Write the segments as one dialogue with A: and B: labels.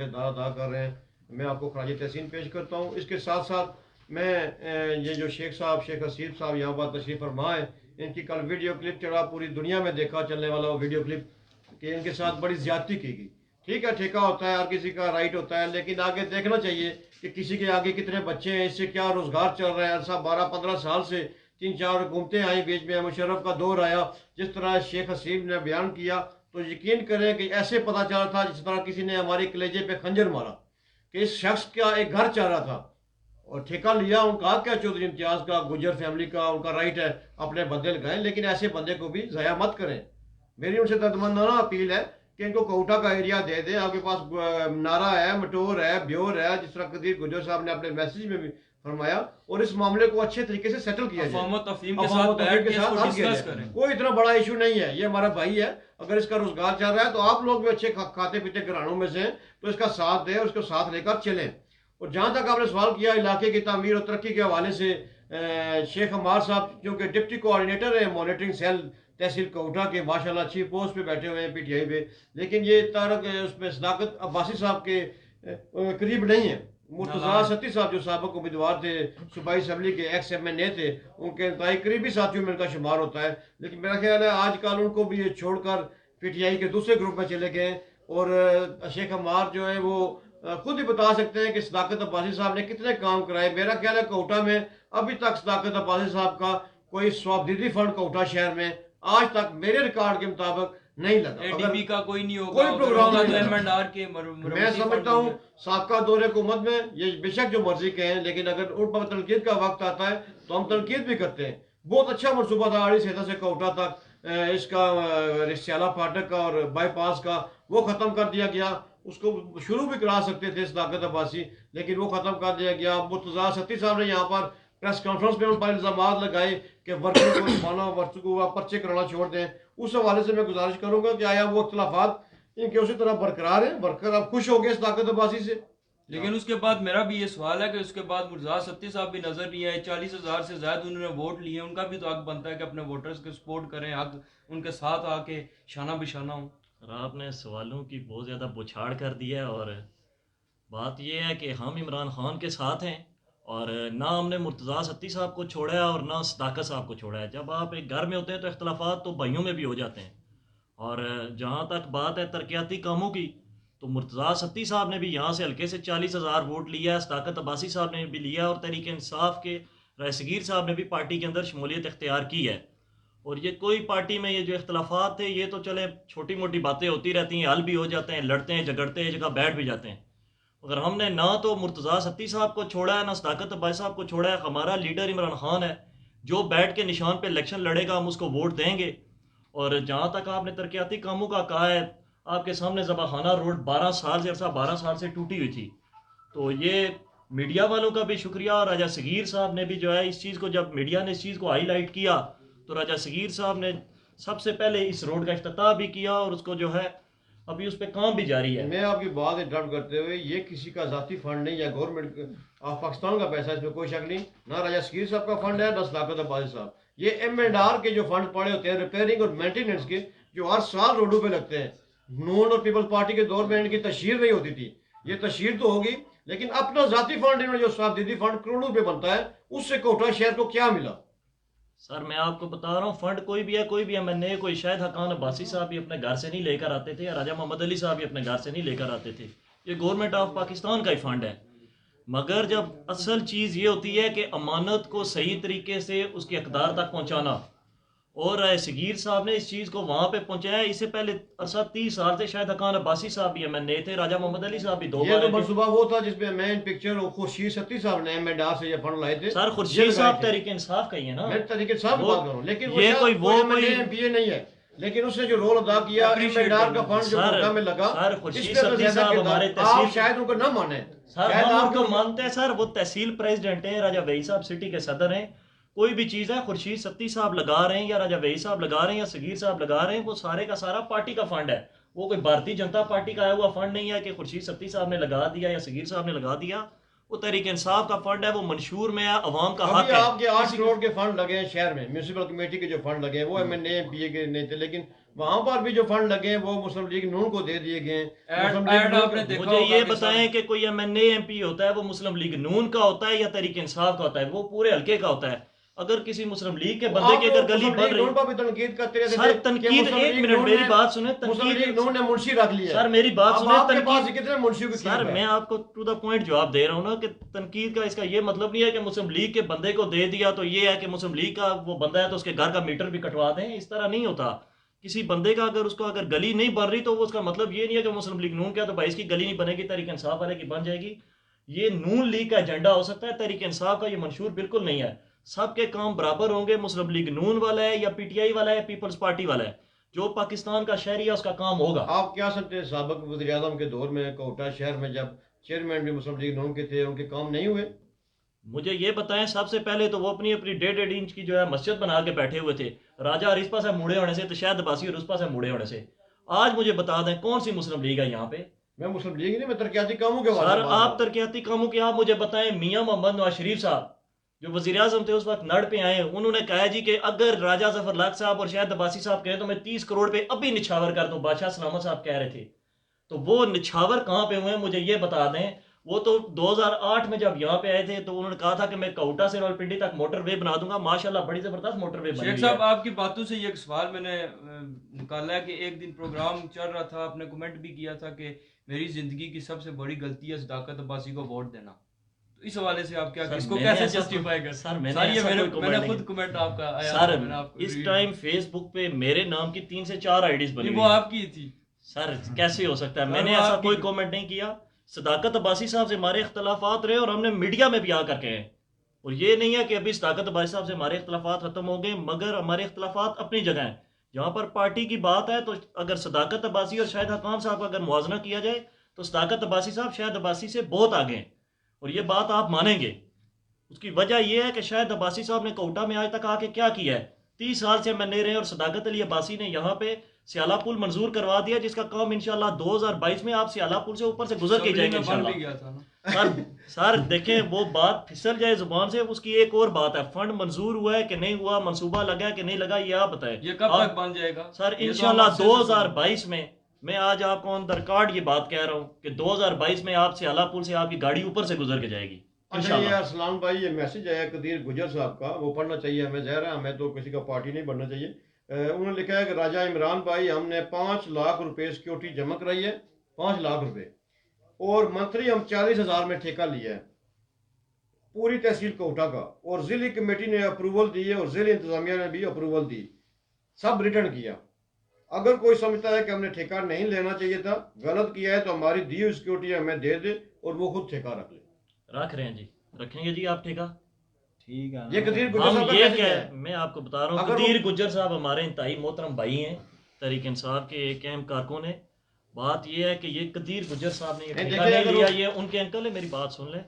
A: किरदार अदा कर रहे हैं। मैं आपको खराज तहसीन पेश करता हूँ। इसके साथ साथ मैं ये जो शेख हसीब साहब यहाँ पर तशरीफ़ फरमा है, इनकी कल वीडियो क्लिप चढ़ा, पूरी दुनिया में देखा चलने वाला वो वीडियो क्लिप कि इनके साथ बड़ी ज्यादती की गई। ठीक है, ठेका होता है, हर किसी का राइट होता है, लेकिन आगे देखना चाहिए कि किसी के आगे कितने बच्चे हैं, इससे क्या रोजगार चल रहा है। अरसा 12-15 साल से 3-4 हुकूमतें आई, बीच में मुशर्रफ का दौर आया। जिस तरह शेख हसीब ने बयान किया तो यकीन करें कि ऐसे पता चला था जिस तरह किसी ने हमारे कलेजे पे खंजर मारा कि इस शख्स का एक घर चाह रहा था और ठेका लिया। उनका क्या चौधरी इम्तियाज का, गुजर फैमिली का, उनका राइट है अपने बंदे लगाएं, लेकिन ऐसे बंदे को भी ज़ाया मत करें। मेरी उनसे दर्दमंदाना अपील है कि इनको कोटा का एरिया दे दें। आपके पास नारा है, मटोर है, ब्योर है, जिस तरह कदीर गुजर साहब ने अपने मैसेज में भी फरमाया, और इस मामले को अच्छे तरीके से सेटल किया जाए, कोई इतना बड़ा इशू नहीं है। ये हमारा भाई है, अगर इसका रोजगार चल रहा है तो आप लोग भी अच्छे खाते पीते घरानों में से तो इसका साथ दें, उसको साथ लेकर चलें। और जहाँ तक आपने सवाल किया इलाके की तामीर और तरक्की के हवाले से, शेख अमार साहब जो कि डिप्टी कोऑर्डिनेटर है मॉनिटरिंग सेल तहसील कोटा के, माशाल्लाह अच्छी पोस्ट पे बैठे हुए हैं PTI पे, लेकिन ये तारक उसमें सदाकत अब्बासी साहब के करीब नहीं है। मुर्तज़ा सत्ती साहब जो साबिक उम्मीदवार थे, सूबाई असम्बली के एक्स MNA थे, उनके इंतहाई करीबी साथियों में उनका शुमार होता है। लेकिन मेरा ख्याल है आजकल उनको भी छोड़कर PTI के दूसरे ग्रुप में चले गए। और शेख अमार जो है वो खुद ही बता सकते हैं कि सदाकत अब्बासी साहब ने कितने काम कराए। मेरा ख्याल है कोटा में अभी तक सदाकत अब्बासी साहब का कोई स्वाबदीदी फंड कोटा शहर में आज तक मेरे रिकॉर्ड के मुताबिक नहीं लगा।
B: ADB का कोई नहीं होगा,
A: कोई प्रोग्राम
B: नहीं।
A: मैं समझता हूँ साबका दौरे हुकूमत में ये बेशक जो मर्जी कहें, लेकिन अगर उन पर तनकीद का वक्त आता है तो हम तनकीद भी करते हैं। बहुत अच्छा मनसूबा था आड़ी सेहता से कोटा तक इसका, रिश्याला फाटक का और बाईपास का, वो ख़त्म कर दिया गया। उसको शुरू भी करा सकते थे सदाकत अब्बासी, लेकिन वो ख़त्म कर दिया गया। मुर्तज़ा सत्ती साहब ने यहाँ पर प्रेस कॉन्फ्रेंस में उन पर इल्ज़ाम लगाए कि वर्कर को माना वर्कर को पर्चे कराना छोड़ दें। उस हवाले से मैं गुजारिश करूँगा कि आया वो इख्तलाफात इनके उसी तरह बरकरार हैं। वर्कर अब खुश हो गए सदाकत अब्बासी से।
B: लेकिन उसके बाद मेरा भी ये सवाल है कि उसके बाद मुर्तज़ा सत्ती साहब भी नजर नहीं आए। 40,000 से ज्यादा उन्होंने वोट लिए, उनका भी तो हक बनता है कि अपने वोटर्स को सपोर्ट करें, हक उनके साथ आके शाना बिशाना हो।
C: आपने सवालों की बहुत ज़्यादा बुछाड़ कर दिया, और बात यह है कि हम इमरान खान के साथ हैं और ना हमने मुर्तज़ा सत्ती साहब को छोड़ा है और ना सदाकत साहब को छोड़ा है। जब आप एक घर में होते हैं तो इख्तलाफात तो भाइयों में भी हो जाते हैं। और जहाँ तक बात है तरक्याती कामों की, तो मुर्तज़ा सत्ती साहब ने भी यहाँ से हल्के से 40,000 वोट लिया है, सदाकत अब्बासी साहब ने भी लिया, और तहरीक इंसाफ के रायसगीर साहब ने भी पार्टी के अंदर शमूलियत इख्तियार की है। और ये कोई पार्टी में ये जो इख्तलाफात थे ये तो चले छोटी मोटी बातें होती रहती हैं, हल भी हो जाते हैं, लड़ते हैं झगड़ते हैं, जगह बैठ भी जाते हैं। अगर हमने ना तो मुर्तज़ा सत्ती साहब को छोड़ा है ना सदाकत अब्बासी साहब को छोड़ा है, हमारा लीडर इमरान खान है, जो बैठ के निशान पे इलेक्शन लड़ेगा हम उसको वोट देंगे। और जहाँ तक आपने तरक्याती कामों का कहा है, आपके सामने ज़बाखाना रोड 12 साल से टूटी हुई थी। तो ये मीडिया वालों का भी शुक्रिया, और राजा सगीर साहब ने भी जो है इस चीज़ को, जब मीडिया ने इस चीज़ को हाईलाइट किया तो राजा सगीर साहब ने सबसे पहले इस रोड का इफ्तिताह भी किया, और उसको जो है अभी उस पर काम भी जारी है।
A: मैं आपकी बात इंटरप्ट करते हुए, ये किसी का जाती फंड नहीं या गवर्नमेंट ऑफ पाकिस्तान का पैसा, इसमें कोई शक नहीं। ना राजा सगीर साहब का फंड है ना सदाकत अब्बासी साहब। ये M&R के जो फंड पड़े होते हैं रिपेयरिंग और मेंटेनेंस के, जो हर साल रोडों पे लगते हैं। नून और पीपल पार्टी के दौर में इनकी तशहीर नहीं होती थी, ये तशहीर तो होगी, लेकिन अपना जाती फंड इन्होंने जो साबदीदी फंड करोड़ों रुपये बनता है, उससे कोटा शहर को क्या मिला?
C: सर मैं आपको बता रहा हूँ, फंड कोई भी है, मैंने कोई शायद हकान अब्बासी साहब भी अपने घर से नहीं लेकर आते थे, या राजा मोहम्मद अली साहब भी अपने घर से नहीं लेकर आते थे। ये गवर्नमेंट ऑफ पाकिस्तान का ही फंड है। मगर जब असल चीज़ ये होती है कि अमानत को सही तरीके से उसके हकदार तक पहुँचाना, और सगीर साहब ने इस चीज़ को वहाँ पे पहुँचाया। इससे पहले 30 साल से शायद हकान अब्बासी साहब भी MNA थे, राजा मोहम्मद अली साहब भी 2 बार।
A: ये तो मनसूबा वो था जिसमें मेन पिक्चर खुर्शीद सत्ती साहब ने M&R से ये फंड लाए थे।
C: सर खुर्शीद साहब तहरीक इंसाफ का ही है ना,
A: मैं तहरीक इंसाफ की बात करूं, लेकिन
C: ये कोई वो
A: MPA नहीं है, लेकिन उसने जो रोल अदा किया M&R का फंड जो कोटा में लगा,
C: सर खुर्शीद सत्ती साहब हमारे
A: तहसील, आप शायद उनको ना माने,
C: सर हम उनको मानते हैं सर, वो तहसील प्रेसिडेंट हैं, राजा वही साहब सिटी के सदर हैं। कोई भी चीज़ है खुर्शीद सत्ती साहब लगा रहे हैं या राजा वही साहब लगा रहे हैं या सगीर साहब लगा रहे हैं, वो सारे का सारा पार्टी का फंड है। वो कोई भारतीय जनता पार्टी का आया हुआ फंड नहीं है कि खुर्शीद सत्ती साहब ने लगा दिया या सगीर साहब ने लगा दिया। वो तहरीक इंसाफ का फंड है, वो मंशूर में है, अवाम का हक है।
A: आपके 8 करोड़ के फंड लगे हैं शहर में, म्यूनिसिपल कमेटी के जो फंड लगे हैं वो MNA MPA के नहीं थे, लेकिन वहां पर भी जो फंड लगे हैं वो मुस्लिम लीग नून को दे दिए गए हैं। मुस्लिम लीग
B: ऐड
A: नून
B: आपने देखा
C: मुझे
B: होगा
C: ये
B: कि
C: बताएं कि कोई एमएनए एमपी होता है वो मुस्लिम लीग नून का होता है या तहरीक इंसाफ का होता है? वो पूरे हल्के का होता है। अगर किसी मुस्लिम लीग के बंदे की अगर गली बन रही,
A: नून पर भी तनकीद करते रहते
C: सर
A: थे कि
C: तनकीद,
A: मुस्लिम
C: एक
A: लीग
C: मिनट
A: नून
C: मेरी
A: ने-
C: बात सुने,
A: मुस्लिम लीग
C: तनकीद
A: नून ने मुंशी रख लिया।
C: सर मेरी बात
A: अब
C: सुने,
A: आपके पास
C: तनकीद
A: कितने मुंशियों की
C: सर
A: कीमत
C: मैं
A: है?
C: आपको टू द पॉइंट जवाब दे रहा हूं ना कि तनकीद का इसका ये मतलब नहीं है कि मुस्लिम लीग के बंदे को दे दिया तो ये है कि मुस्लिम लीग का वो बंदा है तो उसके घर का मीटर भी कटवा दें। इस तरह नहीं होता। किसी बंदे का अगर उसको अगर गली नहीं बन रही तो वो उसका मतलब ये नहीं है कि मुस्लिम लीग नून क्या तो भाई इसकी गली नहीं बनेगी, तहरीक इंसाफ वाले की बन जाएगी। ये नून लीग का एजेंडा हो सकता है, तहरीक इंसाफ का ये मंशूर बिल्कुल नहीं है। सबके काम बराबर होंगे। मुस्लिम लीग नून वाला है या पीटीआई वाला है, पीपल्स पार्टी वाला है, जो पाकिस्तान का शहरी है उसका काम होगा।
A: आप क्या समझते हैं साबिक वज़ीर आज़म के दौर में कोटा शहर में जब चेयरमैन भी मुस्लिम लीग नून के थे, उनके काम नहीं हुए?
C: मुझे ये बताएं, सबसे पहले तो वो अपनी अपनी 1.5 इंच की जो है मस्जिद बना के बैठे हुए थे, राजा रिस्पा से मुड़े होने से, तो शायद अब्बासी और रुस्पा से मुड़े होने से। आज मुझे बता दें कौन सी मुस्लिम लीग है यहाँ पे?
A: मैं मुस्लिम लीग नहीं, मैं तरक्याती कामों के बारे
C: सर
A: में बात
C: आप तरक्याती कामों के, आप मुझे बताएं, मियां मोहम्मद नवाज शरीफ साहब जो वजीर आजम थे उस वक्त नड़ पे आए, उन्होंने कहा जी कि अगर राजा जफर लाख साहब और शायद अब्बासी साहब कहें तो मैं 30 करोड़ पे अभी निछावर कर दूं, बादशाह सलामत साहब कह रहे थे। तो वो निछावर कहाँ पे हुए मुझे ये बता दें। वो तो 2008 में जब यहाँ पे आए थे तो उन्होंने कहा था कि मैं कोटा से रावलपिंडी तक मोटरवे बना दूंगा। माशाल्लाह बड़ी जबरदस्त मोटरवे बनी
B: शेख
C: हुई
B: साहब
C: है।
B: आपकी बातों से ये एक सवाल मैंने निकाला है कि एक दिन प्रोग्राम चल रहा था, आपने कमेंट भी किया था कि मेरी जिंदगी की सबसे बड़ी गलती है सदाकत अब्बासी को वोट देना। तो इस हवाले से आप क्या,
C: सर,
B: इसको
C: मैंने
B: कैसे
C: ऐसा
B: जस्टिफाई कर?
C: सर, मैंने
B: सर ये
C: ऐसा
B: मैंने
C: कोई
B: मैंने
C: comment
B: खुद
C: नहीं-
B: कमेंट आपका आया
C: सर
B: था, मैंने आपको
C: इस
B: read
C: टाइम फेसबुक पे मेरे नाम की 3 से 4 आईडीज बनी
B: नहीं,
C: हुई
B: वो
C: हैं।
B: आपकी थी।
C: सर कैसे हो सकता है?
B: सर,
C: मैंने
B: वो
C: ऐसा
B: आपकी-
C: कोई कमेंट नहीं किया। सदाकत अब्बासी साहब से हमारे इख्तलाफात रहे और हमने मीडिया में भी आकर कहे, और ये नहीं है कि अभी सदाकत अब्बासी साहब से हमारे इख्तलाफात खत्म हो गए, मगर हमारे इख्तलाफात अपनी जगह हैं। जहाँ पर पार्टी की बात है तो अगर सदाकत अब्बासी और शाहिद हकाम साहब का अगर मुआवजा किया जाए तो सदाकत अब्बासी साहब शाहिद अब्बासी से बहुत आगे हैं, और ये बात आप मानेंगे। उसकी वजह यह है कि शाहिद अब्बासी साहब ने कोटा में आज तक आके क्या किया है? 30 साल से मैंने रहे, और सदाकत अली अब्बासी ने यहाँ पे स्याला पुल मंजूर करवा दिया, जिसका काम इंशाल्लाह 2022 में आप स्याला पुल से ऊपर से गुजर के
B: सबरी
C: जाएंगे
B: में बन भी
C: इंशाल्लाह।
B: गया था ना।
C: सर देखें, वो बात फिसल जाए जुबान से, उसकी एक और बात है, फंड मंजूर हुआ है कि नहीं हुआ, मंसूबा लगा है कि नहीं लगा, ये आप बताएं।
B: ये कब तक बन जाएगा?
C: सर
B: ये तो
C: इंशाल्लाह
B: हम आपसे
C: 2022 में, मैं आज आपको ऑन द रिकॉर्ड ये बात कह रहा हूँ कि 2022 में आप स्याला पुल से आपकी गाड़ी ऊपर से गुजर के जाएगी
A: अच्छा, ये
C: इंशाल्लाह।
A: अरसलान भाई, ये मैसेज आया कदीर गुजर साहब का, वो पढ़ना चाहिए हमें। ज़ाहिर है हमें तो किसी का पार्टी नहीं बनना चाहिए। उन्होंने लिखा है कि राजा इमरान भाई, हमने 5 लाख रुपए सिक्योरिटी जमा कराई है, 5 लाख रुपए, और मंथली हम 40,000 में ठेका लिया है पूरी तहसील कोटा का, और जिले कमेटी ने अप्रूवल दी है और जिले इंतजामिया ने भी अप्रूवल दी, सब रिटर्न किया। अगर कोई समझता है कि हमने ठेका नहीं लेना चाहिए था, गलत किया है, तो हमारी दी हुई सिक्योरिटी हमें दे दे और वो खुद ठेका रख ले।
C: रख रहे हैं जी, रखेंगे जी आप ठेका।
D: ठीक है।
A: ये कदीर गुजर
C: हम
A: साहब का
C: ये
A: मैसेज
C: क्या
A: है।
C: मैं आपको बता रहा हूँ,
A: अगर
C: कदीर गुज्जर साहब हमारे इंतहाई मोहतरम भाई हैं, तहरीक इंसाफ के एक अहम कारकुन है। बात ये है कि ये कदीर गुज्जर साहब ने ये
A: नहीं,
C: ठेका
A: देखिए,
C: नहीं
A: अगर
C: लिया,
A: वो-
C: ये उनके अंकल है। मेरी बात सुन लें,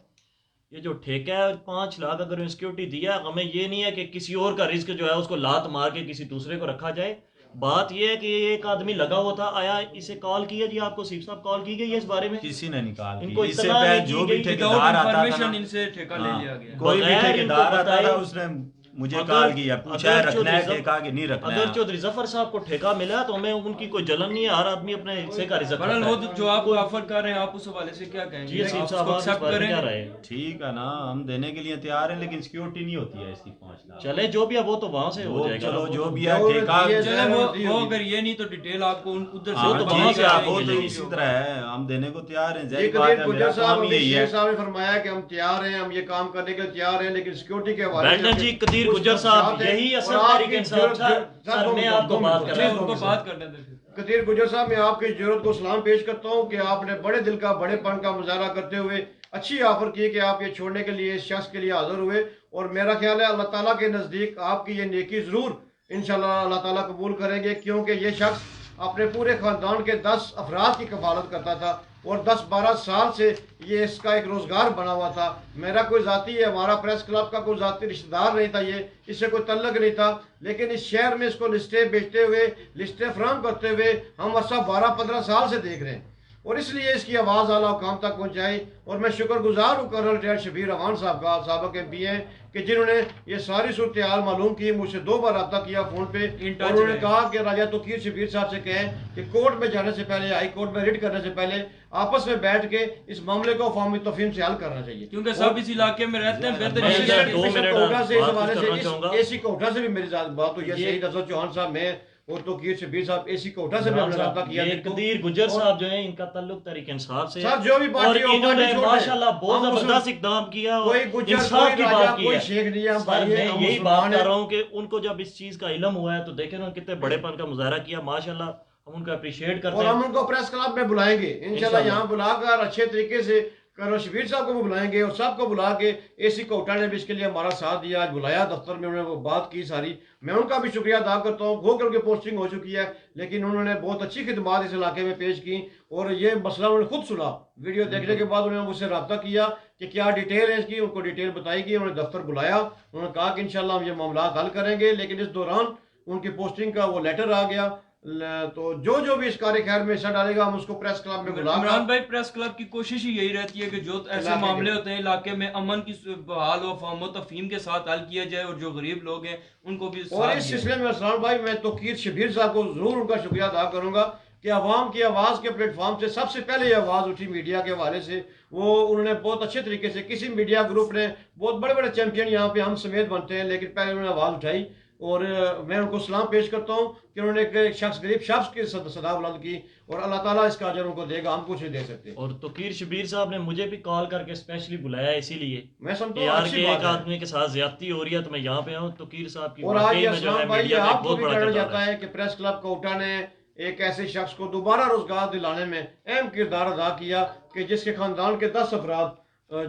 C: ये जो ठेका है 5 लाख अगर सिक्योरिटी दिया, हमें ये नहीं है कि किसी और का रिस्क जो है उसको लात मार के किसी दूसरे को रखा जाए। बात ये है कि एक आदमी लगा हुआ था, आया, इसे कॉल किया जी, आपको सीफ साहब कॉल की गई है इस बारे में?
D: किसी ने निकाल दी।
C: इनको
D: इससे
C: इत्तला
D: पहले
C: नहीं
D: जो
C: की
D: भी
C: गई,
D: ठेकेदार
B: विदाउट
D: आता था
B: इन्फॉर्मेशन
D: ना,
B: इनसे ठेका ले लिया गया।
D: कोई भी
C: बगैर
D: ठेकेदार
C: इनको
D: आता था
C: बताए-
D: उसने मुझे
C: अगर-
D: कॉल किया, पूछा है
C: अगर
D: रखना है
C: चौधरी
D: ठेका कि नहीं रखना
C: अगर
D: है।
C: चौधरी जफर साहब को ठेका मिला तो हमें उनकी कोई जलन नहीं है, हर आदमी अपने हिस्से का रिजल्ट
B: बहरहाल
C: करता
B: वो
C: है।
B: तो जो आप ऑफर कर रहे हैं, आप उस हवाले से क्या कहेंगे?
C: जी
B: आप
C: सीफ
B: उसको
C: साहब, आप इस
B: accept
C: बारे में
B: करें?
C: क्या रहे?
D: ठीक है ना, हम देने के लिए तैयार हैं, लेकिन सिक्योरिटी नहीं होती है इसकी 5 लाख।
C: चले जो भी है वो तो वहां से हो
D: वो
C: जाएगा।
D: चलो जो भी
A: जो
D: है ठेका।
A: ये-
B: चले वो
A: दी
B: वो
A: होगी।
B: अगर ये नहीं तो डिटेल आपको उधर से
D: हाँ,
C: तो
D: ठीक
C: वहाँ
D: है,
C: से
D: वो
C: आएंगे
D: तो
C: लेकिन।
D: इसी तरह है, हम देने को तैयार हैं।
A: ये
D: ज़ाहिर बात
A: कदीर
D: है,
A: गुजर
D: मेरा
A: साहब
D: काम
A: अभी
D: यही है।
A: शेख साहब ने फरमाया कि हम तैयार हैं, हम ये काम करने के लिए तैयार हैं, लेकिन सिक्योरिटी के हवाले
C: बैठना जी, कदीर गुज्जर साहब, यही असल तहरीक इंसाफ सर मैं आपको बात कर रहा हूँ।
B: उनको बात करने दें।
A: कदीर गुजर साहब, मैं आपकी जरूरत को सलाम पेश करता हूँ कि आपने बड़े दिल का, बड़ेपन का मुजाहरा करते हुए अच्छी ऑफर की कि आप ये छोड़ने के लिए इस शख्स के लिए हाजिर हुए, और मेरा ख्याल है अल्लाह ताला के नज़दीक आपकी ये नेकी ज़रूर इंशाल्लाह अल्लाह ताला कबूल करेंगे, क्योंकि ये शख्स अपने पूरे ख़ानदान के 10 अफराद की कफालत करता था और 10-12 साल से ये इसका एक रोज़गार बना हुआ था। मेरा कोई ज़ाती है, हमारा प्रेस क्लब का कोई ज़ाती रिश्तेदार नहीं था, ये इससे कोई तल्लक नहीं था, लेकिन इस शहर में इसको लिस्टें बेचते हुए, लिस्टें फ्राहम करते हुए हम अर्सा 12-15 साल से देख रहे हैं। और इसलिए इसकी आवाज़ आला काम तक पहुँचाई। और मैं शुक्रगुजार हूँ कर्नल रिटायर्ड शबीर रहमान साहब का, साहब के MP हैं, कि जिन्होंने ये सारी सूरत हाल मालूम की, मुझसे 2 बार रब्ता किया फ़ोन पे, और उन्होंने कहा कि राजा तोकीर शबीर साहब से कहें कि कोर्ट में जाने से पहले, हाई कोर्ट में रिट करने से पहले आपस में बैठ के इस मामले को अवामी तफहीम से हल करना चाहिए,
B: क्योंकि सब इस इलाके में रहते हैं। बेहतर
C: मैं
B: यही है कि
C: 2 मिनट
A: कोटा से इस
C: बात
A: हवाले
C: करना
A: से
C: चाहूंगा।
A: AC कोटा से भी मेरी बात हुई है, शहीद अफजल चौहान साहब, मैं और तोकीर शबीर साहब AC कोटा से भी हमने रब्ता किया।
C: ये कदीर गुजर साहब जो है, इनका ताल्लुक तहरीक इंसाफ से है,
A: सर जो भी
C: और
A: पार्टी हो,
C: इन्होंने
A: पार्टी छोड़ दें।
C: माशाल्लाह बहुत
A: हम
C: जबरदस्त
A: मुस्लिम-
C: इकदाम किया और
A: कोई गुज्जर,
C: इंसाफ
A: कोई
C: की
A: राजा,
C: बात की
A: कोई
C: है।
A: शेख नहीं है, हम
C: सर,
A: भाई
C: मैं
A: हैं, हम
C: यही बात
A: मुसलमान
C: कर
A: हैं।
C: रहा हूँ कि उनको जब इस चीज का इल्म हुआ है तो देखे ना कितने बड़ेपन का मुजाहरा किया, माशाल्लाह हम उनका अप्रिशिएट करते
A: और
C: हैं।
A: हम उनको प्रेस क्लब में बुलाएंगे इंशाल्लाह, यहाँ बुलाकर अच्छे तरीके से कर्नल शबीर साहब को भी बुलाएंगे और सबको बुला के AC कोटा ने भी इसके लिए हमारा साथ दिया, आज बुलाया दफ्तर में, उन्होंने वो बात की सारी, मैं उनका भी शुक्रिया अदा करता हूँ। गो करके पोस्टिंग हो चुकी है, लेकिन उन्होंने बहुत अच्छी खिदमत इस इलाके में पेश की, और ये मसला उन्होंने खुद सुना। वीडियो देखने के बाद उन्होंने मुझसे रब्ता किया कि क्या डिटेल है इसकी, उनको डिटेल बताई गई, उन्होंने दफ्तर बुलाया, उन्होंने कहा कि इंशाल्लाह हम ये मामला हल करेंगे। लेकिन इस दौरान उनकी पोस्टिंग का वो लेटर आ गया, तो जो भी इस कार्य खैर में हिस्सा डालेगा हम उसको प्रेस क्लब में बुला।
B: इमरान भाई, प्रेस क्लब की कोशिश ही यही रहती है कि जो ऐसे मामले होते हैं इलाके में, अमन की बहाल हो, फहम तफहीम के साथ हल किया जाए, और जो गरीब लोग हैं उनको भी
A: और इस सिलसिले में असलाम भाई, मैं तोकीर शबीर साहब को जरूर उनका शुक्रिया अदा करूंगा कि अवाम की आवाज़ के प्लेटफॉर्म से सबसे पहले ये आवाज़ उठी मीडिया के हवाले से, वो उन्होंने बहुत अच्छे तरीके से, किसी मीडिया ग्रुप ने, बहुत बड़े बड़े चैंपियन यहाँ पे हम समेत बनते हैं, लेकिन पहले उन्होंने आवाज़ उठाई, और मैं उनको सलाम पेश करता हूँ कि उन्होंने एक शख्स, गरीब शख्स की सदा बुलंद की, और अल्लाह ताला इसका अजर उनको देगा, हम कुछ नहीं दे सकते।
C: और तोकीर शबीर साहब ने मुझे भी कॉल करके स्पेशली बुलाया इसीलिए
A: मैं समझता
C: कि
A: हूँ
C: यार
A: अच्छी
C: कि
A: बात
C: एक
A: है।
C: आदमी के साथ ज्यादती हो रही है तो मैं यहाँ पे आऊँ। तोकीर साहब की
A: और आज
C: वाकई
A: ये
C: में जो है
A: असलाम भाई, ये
C: मीडिया का एक
A: आपको
C: बहुत
A: भी
C: बड़ा
A: कहना
C: किरदार
A: चाहता
C: है।
A: है कि प्रेस क्लब कोटा ने एक ऐसे शख्स को दोबारा रोजगार दिलाने में अहम किरदार अदा किया कि जिसके खानदान के 10 अफराद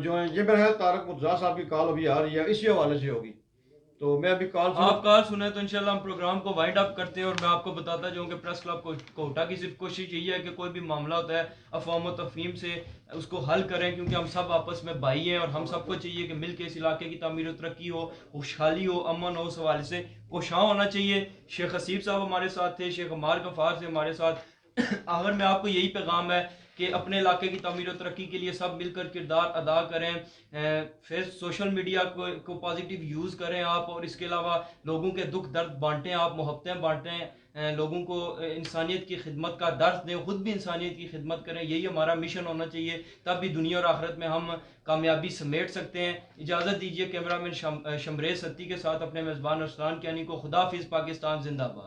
A: जो हैं, ये मेरा ख्याल तारक मुर्तज़ा साहब की कॉल अभी आ रही है, इसी हवाले से होगी, तो मैं अभी कॉल
B: आप कॉल सुने तो इंशाल्लाह हम प्रोग्राम को वाइंड अप करते हैं। और मैं आपको बताता जाऊँ कि प्रेस क्लब कोटा की सिर्फ कोशिश यही है कि कोई भी मामला होता है अफवाम तफहीम से उसको हल करें, क्योंकि हम सब आपस में भाई हैं, और हम सबको चाहिए कि मिल के इस इलाके की तामीर और तरक्की हो, खुशहाली हो, अमन हो, उस हवाले से कोशां होना चाहिए। शेख हसीब साहब हमारे साथ थे, शेख अमार गफार से हमारे साथ। आखिर में आपको यही पैगाम है कि अपने इलाके की तामीर और तरक्की के लिए सब मिलकर किरदार अदा करें, फिर सोशल मीडिया को पॉजिटिव यूज़ करें आप, और इसके अलावा लोगों के दुख दर्द बांटें आप, मोहब्बतें बांटें, लोगों को इंसानियत की खिदमत का दर्स दें, खुद भी इंसानियत की खिदमत करें। यही हमारा मिशन होना चाहिए, तब भी दुनिया और आखिरत में हम कामयाबी समेट सकते हैं। इजाज़त दीजिए कैमरामैन शमरेज सत्ती के साथ अपने मेज़बान अरसलान कियानी को। खुदाफिज़, पाकिस्तान जिंदाबाद।